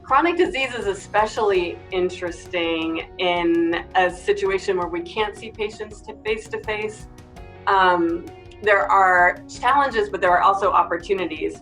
Chronic disease is especially interesting in a situation where we can't see patients face to face. There are challenges, but there are also opportunities.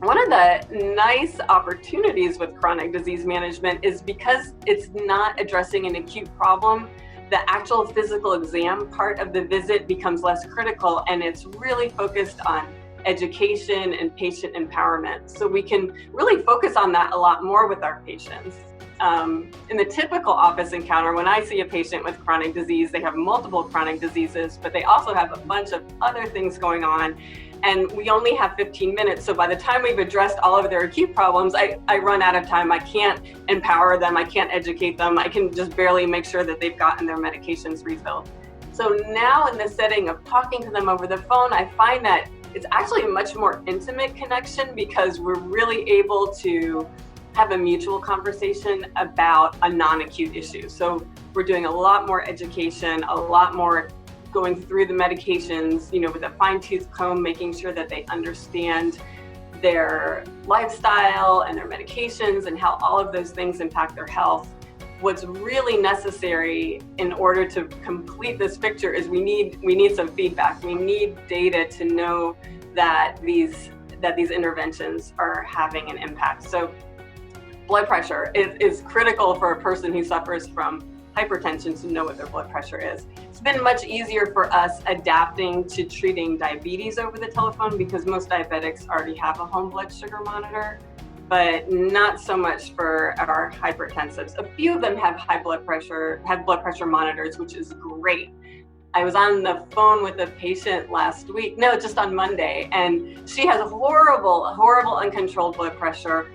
One of the nice opportunities with chronic disease management is because it's not addressing an acute problem, the actual physical exam part of the visit becomes less critical, and it's really focused on education and patient empowerment. So we can really focus on that a lot more with our patients. In the typical office encounter, when I see a patient with chronic disease, they have multiple chronic diseases, but they also have a bunch of other things going on. And we only have 15 minutes. So by the time we've addressed all of their acute problems, I run out of time. I can't empower them. I can't educate them. I can just barely make sure that they've gotten their medications refilled. So now in the setting of talking to them over the phone, I find that it's actually a much more intimate connection because we're really able to have a mutual conversation about a non-acute issue. So we're doing a lot more education, a lot more going through the medications, with a fine-tooth comb, making sure that they understand their lifestyle and their medications and how all of those things impact their health. What's really necessary in order to complete this picture is we need some feedback. We need data to know that these interventions are having an impact. So blood pressure is critical for a person who suffers from hypertension to know what their blood pressure is. It's been much easier for us adapting to treating diabetes over the telephone because most diabetics already have a home blood sugar monitor, but not so much for our hypertensives. A few of them have blood pressure monitors, which is great. I was on the phone with a patient just on Monday, and she has a horrible uncontrolled blood pressure.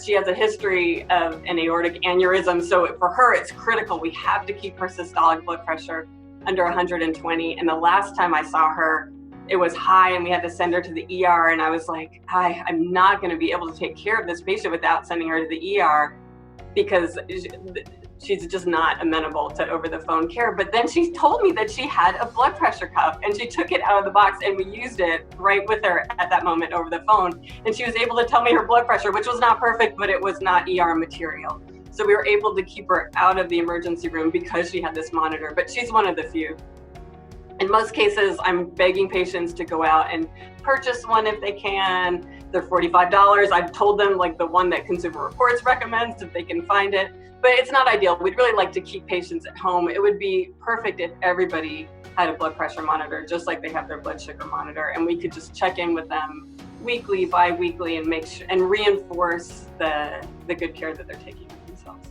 She has a history of an aortic aneurysm, so for her it's critical. We have to keep her systolic blood pressure under 120, and the last time I saw her, it was high and we had to send her to the ER, and I was like, I'm not going to be able to take care of this patient without sending her to the ER because she's just not amenable to over the phone care. But then she told me that she had a blood pressure cuff, and she took it out of the box and we used it right with her at that moment over the phone. And she was able to tell me her blood pressure, which was not perfect, but it was not ER material. So we were able to keep her out of the emergency room because she had this monitor, but she's one of the few. In most cases, I'm begging patients to go out and purchase one if they can. They're $45. I've told them the one that Consumer Reports recommends if they can find it, but it's not ideal. We'd really like to keep patients at home. It would be perfect if everybody had a blood pressure monitor, just like they have their blood sugar monitor, and we could just check in with them weekly, bi-weekly, and make sure and reinforce the good care that they're taking of themselves.